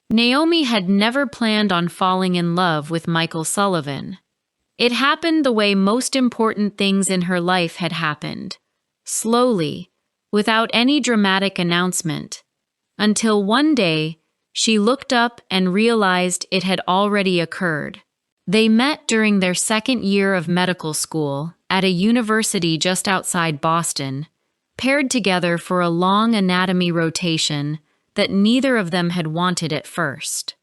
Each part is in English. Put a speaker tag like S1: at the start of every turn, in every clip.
S1: Naomi had never planned on falling in love with Michael Sullivan. It happened the way most important things in her life had happened, slowly, without any dramatic announcement, until one day she looked up and realized it had already occurred. They met during their second year of medical school at a university just outside Boston, paired together for a long anatomy rotation that neither of them had wanted at first.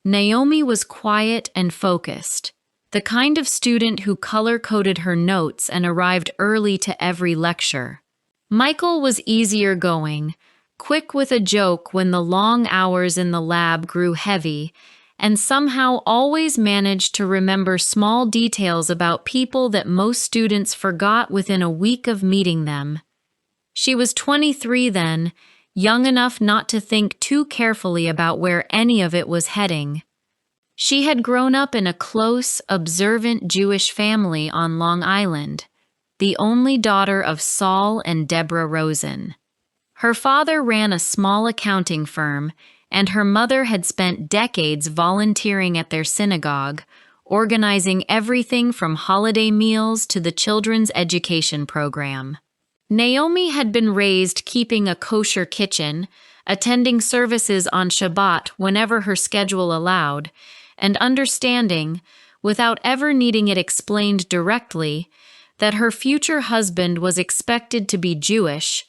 S1: Naomi was quiet and focused, the kind of student who color-coded her notes and arrived early to every lecture. Michael was easier going, quick with a joke when the long hours in the lab grew heavy, and somehow always managed to remember small details about people that most students forgot within a week of meeting them. She was 23 then, young enough not to think too carefully about where any of it was heading. She had grown up in a close, observant Jewish family on Long Island, the only daughter of Saul and Deborah Rosen. Her father ran a small accounting firm, and her mother had spent decades volunteering at their synagogue, organizing everything from holiday meals to the children's education program. Naomi had been raised keeping a kosher kitchen, attending services on Shabbat whenever her schedule allowed, and understanding, without ever needing it explained directly, that her future husband was expected to be Jewish.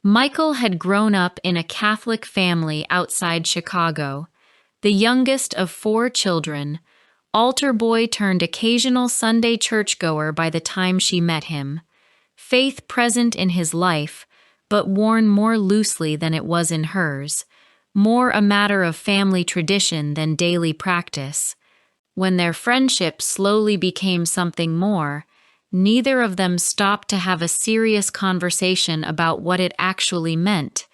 S1: Michael had grown up in a Catholic family outside Chicago, the youngest of 4 children, altar boy turned occasional Sunday churchgoer by the time she met him. Faith present in his life, but worn more loosely than it was in hers, more a matter of family tradition than daily practice. When their friendship slowly became something more, neither of them stopped to have a serious conversation about what it actually meant.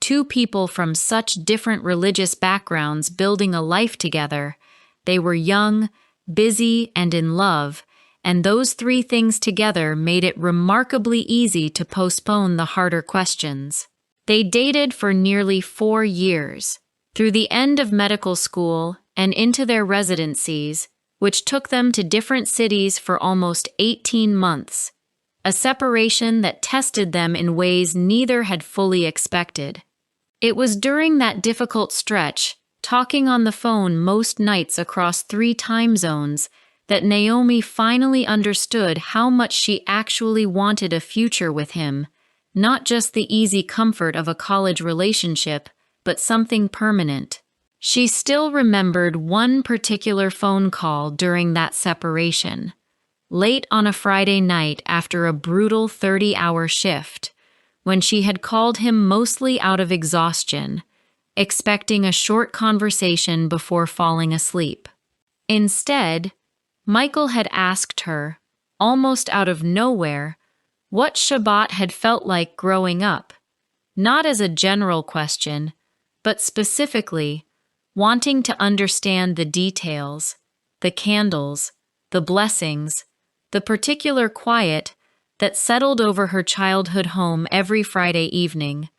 S1: 2 people from such different religious backgrounds building a life together. They were young, busy, and in love, and those 3 things together made it remarkably easy to postpone the harder questions. They dated for nearly 4 years, through the end of medical school and into their residencies, which took them to different cities for almost 18 months, a separation that tested them in ways neither had fully expected. It was during that difficult stretch, talking on the phone most nights across 3 time zones, that Naomi finally understood how much she actually wanted a future with him, not just the easy comfort of a college relationship, but something permanent. She still remembered one particular phone call during that separation, late on a Friday night after a brutal 30-hour shift, when she had called him mostly out of exhaustion, expecting a short conversation before falling asleep. Instead, Michael had asked her, almost out of nowhere, what Shabbat had felt like growing up, not as a general question, but specifically, wanting to understand the details, the candles, the blessings, the particular quiet that settled over her childhood home every Friday evening.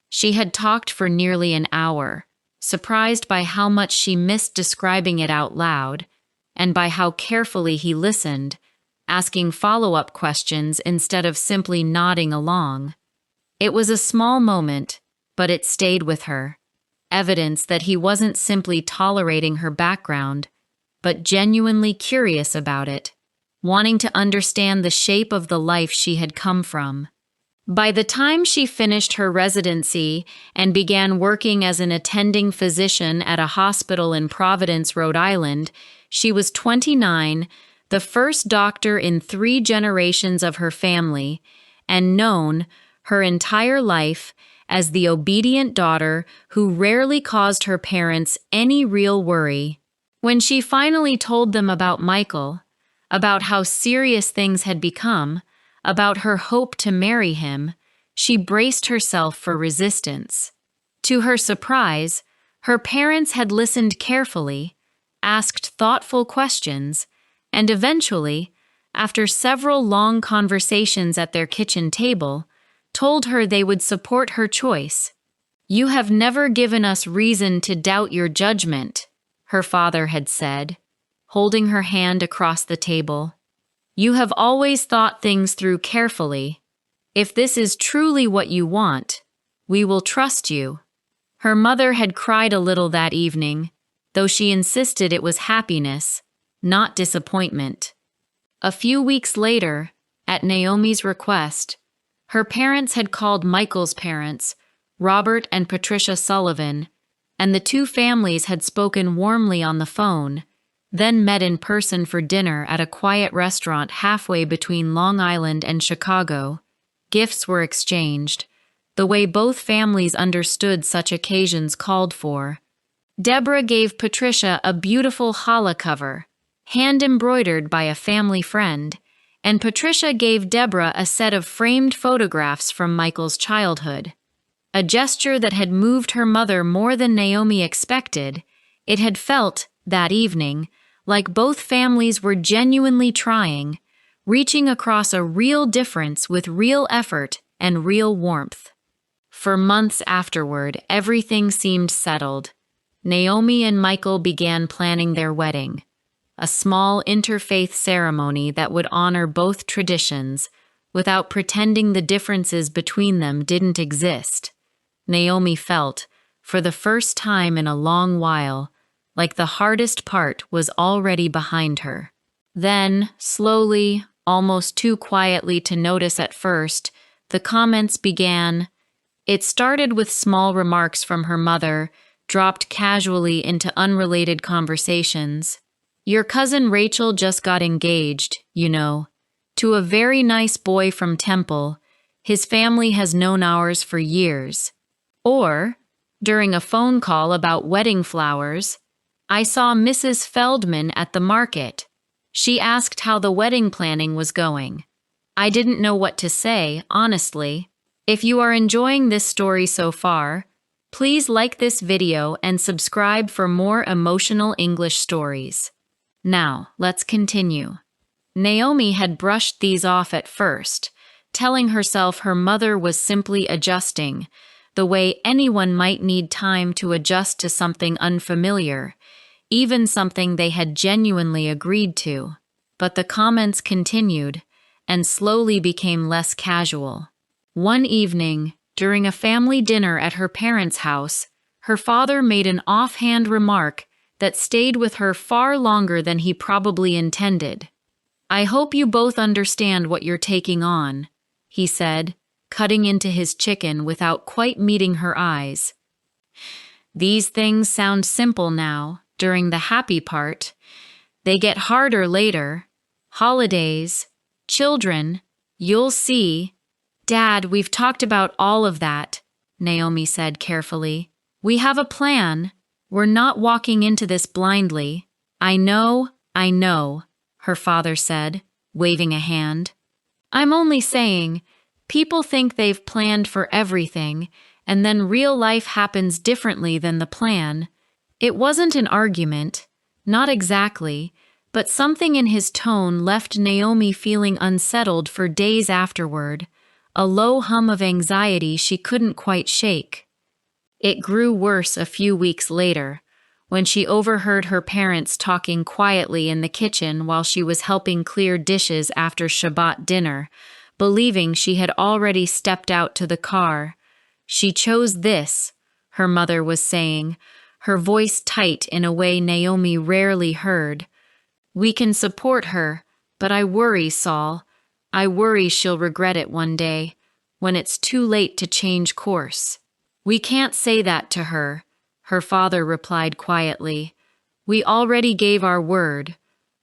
S1: She had talked for nearly an hour, surprised by how much she missed describing it out loud, and by how carefully he listened, asking follow-up questions instead of simply nodding along. It was a small moment, but it stayed with her, evidence that he wasn't simply tolerating her background, but genuinely curious about it, wanting to understand the shape of the life she had come from. By the time she finished her residency and began working as an attending physician at a hospital in Providence, Rhode Island, she was 29, the first doctor in 3 generations of her family, and known, her entire life, as the obedient daughter who rarely caused her parents any real worry. When she finally told them about Michael, about how serious things had become, about her hope to marry him, she braced herself for resistance. To her surprise, her parents had listened carefully, asked thoughtful questions, and eventually, after several long conversations at their kitchen table, told her they would support her choice. "You have never given us reason to doubt your judgment," her father had said, holding her hand across the table. "You have always thought things through carefully. If this is truly what you want, we will trust you." Her mother had cried a little that evening, though she insisted it was happiness, not disappointment. A few weeks later, at Naomi's request, her parents had called Michael's parents, Robert and Patricia Sullivan, and the two families had spoken warmly on the phone, then met in person for dinner at a quiet restaurant halfway between Long Island and Chicago. Gifts were exchanged, the way both families understood such occasions called for. Deborah gave Patricia a beautiful challah cover, hand-embroidered by a family friend, and Patricia gave Deborah a set of framed photographs from Michael's childhood. A gesture that had moved her mother more than Naomi expected. It had felt, that evening, like both families were genuinely trying, reaching across a real difference with real effort and real warmth. For months afterward, everything seemed settled. Naomi and Michael began planning their wedding, a small interfaith ceremony that would honor both traditions without pretending the differences between them didn't exist. Naomi felt, for the first time in a long while, like the hardest part was already behind her. Then, slowly, almost too quietly to notice at first, the comments began. It started with small remarks from her mother, dropped casually into unrelated conversations. "Your cousin Rachel just got engaged, you know, to a very nice boy from Temple. His family has known ours for years." Or, during a phone call about wedding flowers, "I saw Mrs. Feldman at the market. She asked how the wedding planning was going. I didn't know what to say, honestly." If you are enjoying this story so far, please like this video and subscribe for more emotional English stories. Now, let's continue. Naomi had brushed these off at first, telling herself her mother was simply adjusting, the way anyone might need time to adjust to something unfamiliar, even something they had genuinely agreed to. But the comments continued, and slowly became less casual. One evening, during a family dinner at her parents' house, her father made an offhand remark that stayed with her far longer than he probably intended. "I hope you both understand what you're taking on," he said, cutting into his chicken without quite meeting her eyes. "These things sound simple now, during the happy part. They get harder later. Holidays, children, you'll see." "Dad, we've talked about all of that," Naomi said carefully. "We have a plan. We're not walking into this blindly." I know, her father said, waving a hand. "I'm only saying, people think they've planned for everything, and then real life happens differently than the plan." It wasn't an argument, not exactly, but something in his tone left Naomi feeling unsettled for days afterward, a low hum of anxiety she couldn't quite shake. It grew worse a few weeks later, when she overheard her parents talking quietly in the kitchen while she was helping clear dishes after Shabbat dinner, believing she had already stepped out to the car. "She chose this," her mother was saying, her voice tight in a way Naomi rarely heard. "We can support her, but I worry, Saul. I worry she'll regret it one day, when it's too late to change course." "We can't say that to her," her father replied quietly. "We already gave our word.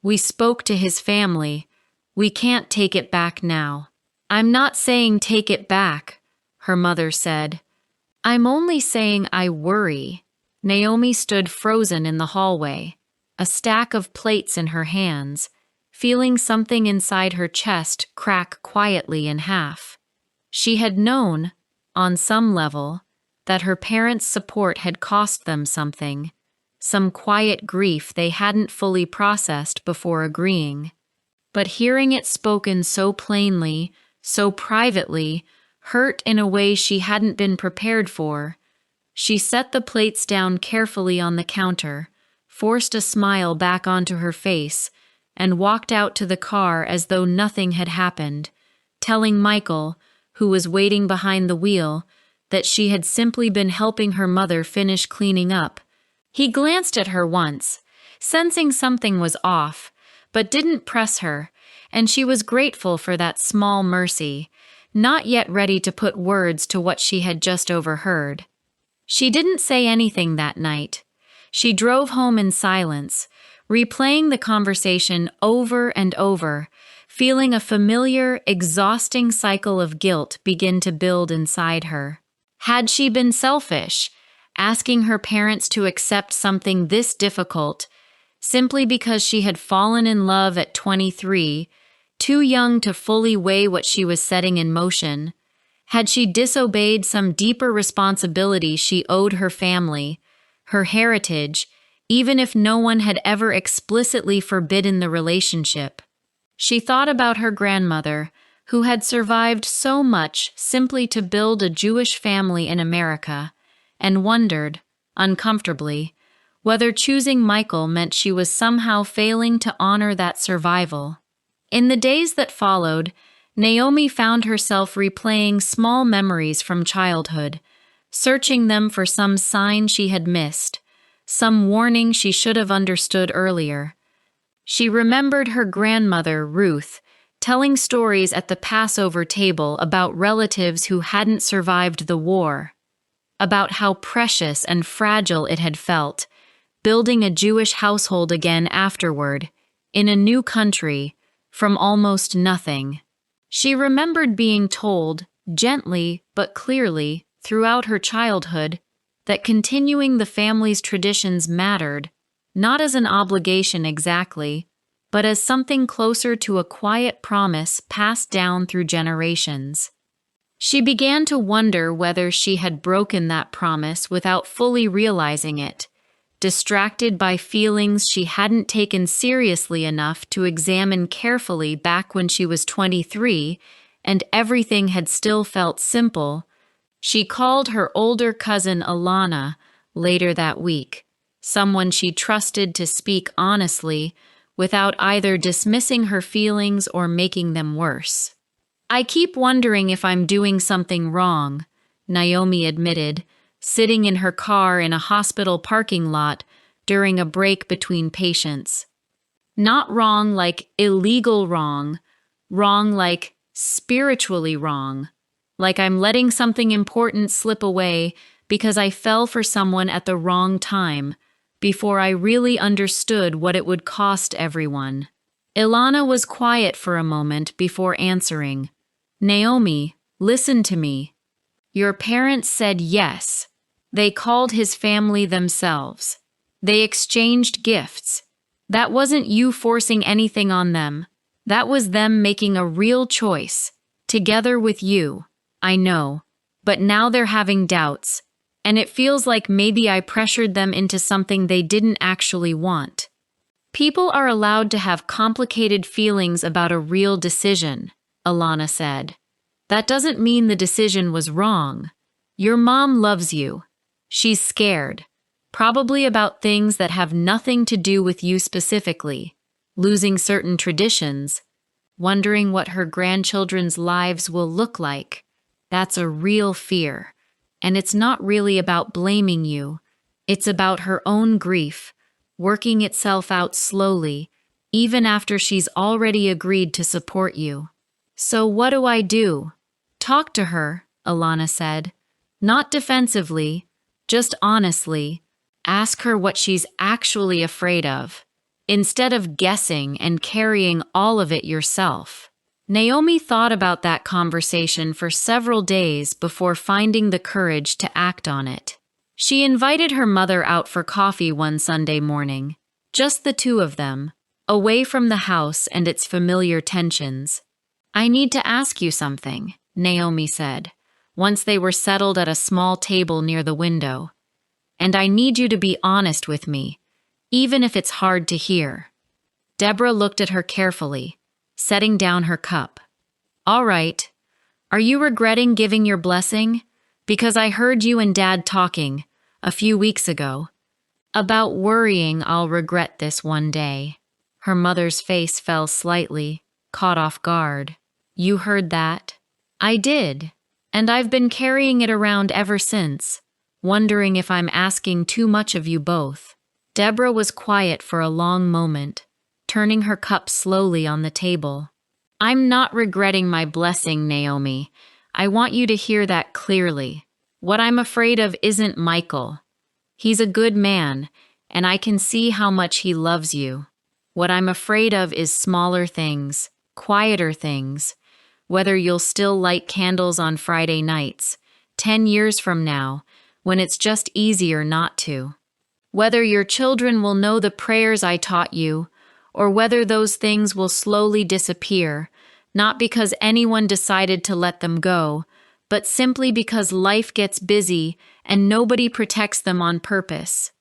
S1: We spoke to his family. We can't take it back now." "I'm not saying take it back," her mother said. "I'm only saying I worry." Naomi stood frozen in the hallway, a stack of plates in her hands, feeling something inside her chest crack quietly in half. She had known, on some level, that her parents' support had cost them something, some quiet grief they hadn't fully processed before agreeing. But hearing it spoken so plainly, so privately, hurt in a way she hadn't been prepared for. She set the plates down carefully on the counter, forced a smile back onto her face, and walked out to the car as though nothing had happened, telling Michael, who was waiting behind the wheel, that she had simply been helping her mother finish cleaning up. He glanced at her once, sensing something was off, but didn't press her, and she was grateful for that small mercy, not yet ready to put words to what she had just overheard. She didn't say anything that night. She drove home in silence, replaying the conversation over and over, feeling a familiar, exhausting cycle of guilt begin to build inside her. Had she been selfish, asking her parents to accept something this difficult, simply because she had fallen in love at 23, too young to fully weigh what she was setting in motion? Had she disobeyed some deeper responsibility she owed her family, her heritage, even if no one had ever explicitly forbidden the relationship? She thought about her grandmother, who had survived so much simply to build a Jewish family in America, and wondered, uncomfortably, whether choosing Michael meant she was somehow failing to honor that survival. In the days that followed, Naomi found herself replaying small memories from childhood, searching them for some sign she had missed, some warning she should have understood earlier. She remembered her grandmother, Ruth, telling stories at the Passover table about relatives who hadn't survived the war, about how precious and fragile it had felt, building a Jewish household again afterward, in a new country, from almost nothing. She remembered being told, gently but clearly, throughout her childhood, that continuing the family's traditions mattered, not as an obligation exactly, but as something closer to a quiet promise passed down through generations. She began to wonder whether she had broken that promise without fully realizing it, distracted by feelings she hadn't taken seriously enough to examine carefully back when she was 23 and everything had still felt simple. She called her older cousin Alana later that week, someone she trusted to speak honestly without either dismissing her feelings or making them worse. "I keep wondering if I'm doing something wrong," Naomi admitted, sitting in her car in a hospital parking lot during a break between patients. Not wrong like illegal wrong, wrong like spiritually wrong, like I'm letting something important slip away because I fell for someone at the wrong time, before I really understood what it would cost everyone. Ilana was quiet for a moment before answering. "Naomi, listen to me. Your parents said yes. They called his family themselves. They exchanged gifts. That wasn't you forcing anything on them. That was them making a real choice, together with you. I know. But now they're having doubts, and it feels like maybe I pressured them into something they didn't actually want." "People are allowed to have complicated feelings about a real decision," Alana said. "That doesn't mean the decision was wrong. Your mom loves you. She's scared, probably about things that have nothing to do with you specifically, losing certain traditions, wondering what her grandchildren's lives will look like. That's a real fear, and it's not really about blaming you. It's about her own grief, working itself out slowly, even after she's already agreed to support you." "So what do I do?" "Talk to her," Alana said. "Not defensively, just honestly. Ask her what she's actually afraid of, instead of guessing and carrying all of it yourself." Naomi thought about that conversation for several days before finding the courage to act on it. She invited her mother out for coffee one Sunday morning, just the two of them, away from the house and its familiar tensions. "I need to ask you something," Naomi said, once they were settled at a small table near the window. "And I need you to be honest with me, even if it's hard to hear." Deborah looked at her carefully, setting down her cup. "All right. Are you regretting giving your blessing? Because I heard you and Dad talking, a few weeks ago, about worrying I'll regret this one day. Her mother's face fell slightly, caught off guard. You heard that? I did, and I've been carrying it around ever since, wondering if I'm asking too much of you both. Deborah was quiet for a long moment, turning her cup slowly on the table. I'm not regretting my blessing, Naomi. I want you to hear that clearly. What I'm afraid of isn't Michael. He's a good man, and I can see how much he loves you. What I'm afraid of is smaller things, quieter things, whether you'll still light candles on Friday nights, 10 years from now, when it's just easier not to. Whether your children will know the prayers I taught you, or whether those things will slowly disappear, not because anyone decided to let them go, but simply because life gets busy and nobody protects them on purpose.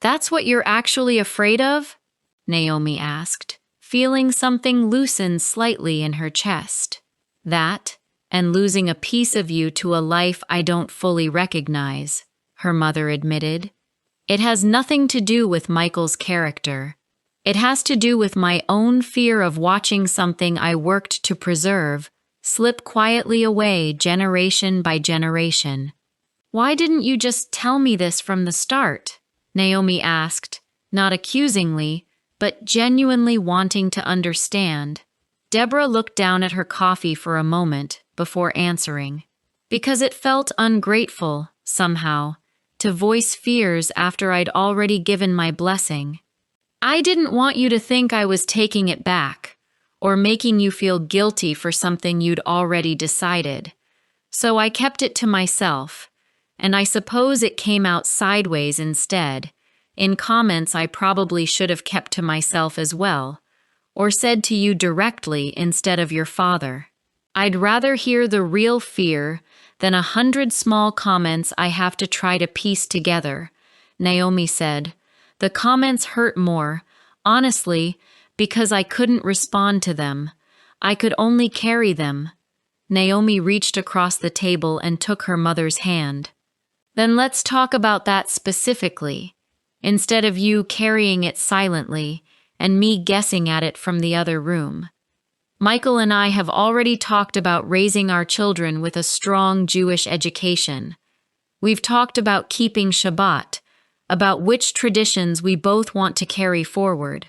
S1: That's what you're actually afraid of? Naomi asked, feeling something loosen slightly in her chest. That, and losing a piece of you to a life I don't fully recognize, her mother admitted. It has nothing to do with Michael's character. It has to do with my own fear of watching something I worked to preserve slip quietly away generation by generation. Why didn't you just tell me this from the start? Naomi asked, not accusingly, but genuinely wanting to understand. Deborah looked down at her coffee for a moment before answering. Because it felt ungrateful, somehow, to voice fears after I'd already given my blessing. I didn't want you to think I was taking it back, or making you feel guilty for something you'd already decided. So I kept it to myself, and I suppose it came out sideways instead, in comments I probably should have kept to myself as well, or said to you directly instead of your father. I'd rather hear the real fear than 100 small comments I have to try to piece together, Naomi said. The comments hurt more, honestly, because I couldn't respond to them. I could only carry them. Naomi reached across the table and took her mother's hand. Then let's talk about that specifically, instead of you carrying it silently and me guessing at it from the other room. Michael and I have already talked about raising our children with a strong Jewish education. We've talked about keeping Shabbat, about which traditions we both want to carry forward.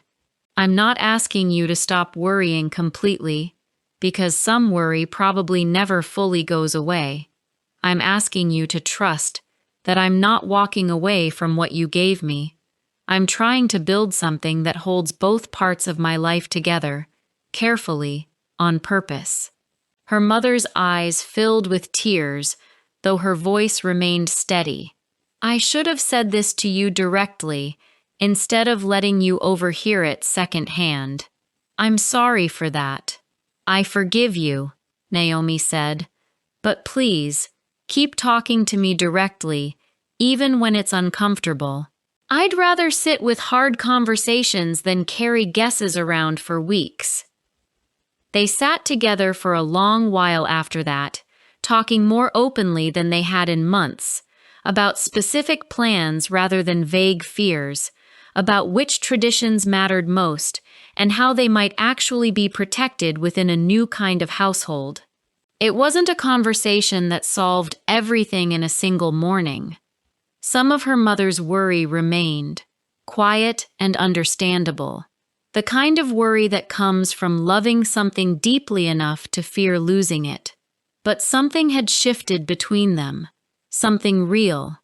S1: I'm not asking you to stop worrying completely, because some worry probably never fully goes away. I'm asking you to trust that I'm not walking away from what you gave me. I'm trying to build something that holds both parts of my life together, carefully, on purpose. Her mother's eyes filled with tears, though her voice remained steady. I should have said this to you directly, instead of letting you overhear it secondhand. I'm sorry for that. I forgive you, Naomi said. But please, keep talking to me directly, even when it's uncomfortable. I'd rather sit with hard conversations than carry guesses around for weeks. They sat together for a long while after that, talking more openly than they had in months, about specific plans rather than vague fears, about which traditions mattered most and how they might actually be protected within a new kind of household. It wasn't a conversation that solved everything in a single morning. Some of her mother's worry remained, quiet and understandable, the kind of worry that comes from loving something deeply enough to fear losing it. But something had shifted between them, something real.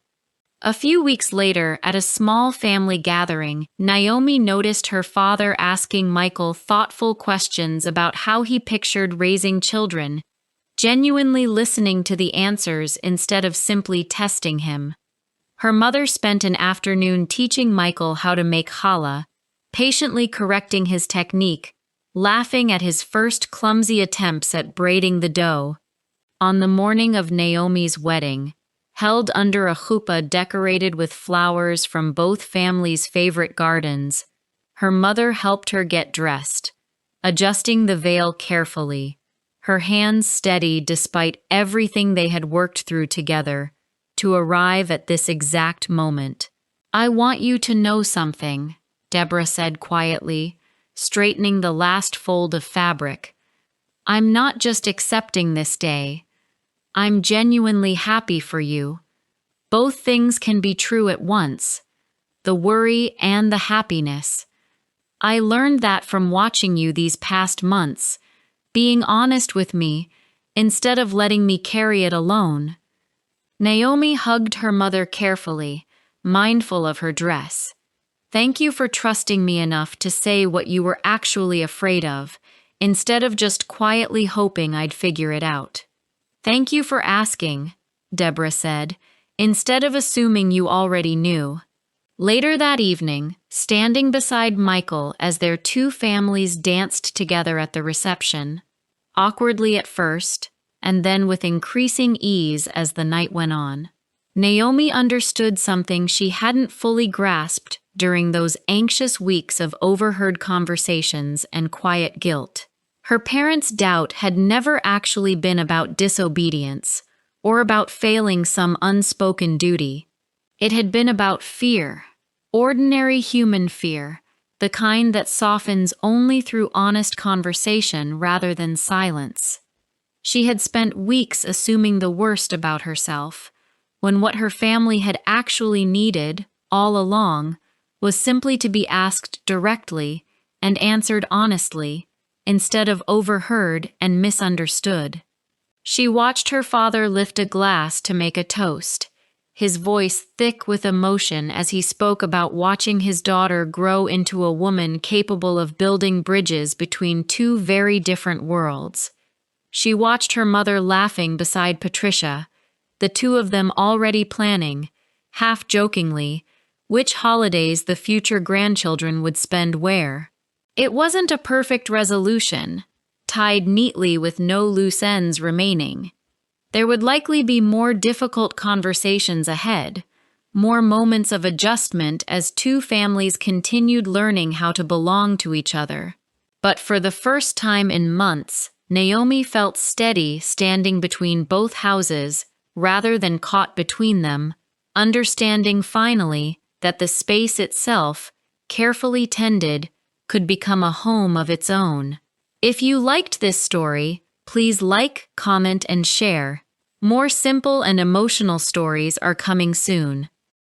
S1: A few weeks later, at a small family gathering, Naomi noticed her father asking Michael thoughtful questions about how he pictured raising children, genuinely listening to the answers instead of simply testing him. Her mother spent an afternoon teaching Michael how to make challah, patiently correcting his technique, laughing at his first clumsy attempts at braiding the dough. On the morning of Naomi's wedding, held under a chuppah decorated with flowers from both families' favorite gardens, her mother helped her get dressed, adjusting the veil carefully, her hands steady despite everything they had worked through together. to arrive at this exact moment. "I want you to know something," Deborah said quietly, straightening the last fold of fabric. "I'm not just accepting this day. I'm genuinely happy for you. Both things can be true at once, the worry and the happiness. I learned that from watching you these past months, being honest with me instead of letting me carry it alone." Naomi hugged her mother carefully, mindful of her dress. "Thank you for trusting me enough to say what you were actually afraid of, instead of just quietly hoping I'd figure it out." "Thank you for asking," Deborah said, "instead of assuming you already knew." Later that evening, standing beside Michael as their two families danced together at the reception, awkwardly at first, and then with increasing ease as the night went on, Naomi understood something she hadn't fully grasped during those anxious weeks of overheard conversations and quiet guilt. Her parents' doubt had never actually been about disobedience or about failing some unspoken duty. It had been about fear, ordinary human fear, the kind that softens only through honest conversation rather than silence. She had spent weeks assuming the worst about herself, when what her family had actually needed, all along, was simply to be asked directly and answered honestly, instead of overheard and misunderstood. She watched her father lift a glass to make a toast, his voice thick with emotion as he spoke about watching his daughter grow into a woman capable of building bridges between two very different worlds. She watched her mother laughing beside Patricia, the two of them already planning, half-jokingly, which holidays the future grandchildren would spend where. It wasn't a perfect resolution, tied neatly with no loose ends remaining. There would likely be more difficult conversations ahead, more moments of adjustment as two families continued learning how to belong to each other. But for the first time in months, Naomi felt steady standing between both houses rather than caught between them, understanding finally that the space itself, carefully tended, could become a home of its own. If you liked this story, please like, comment, and share. More simple and emotional stories are coming soon.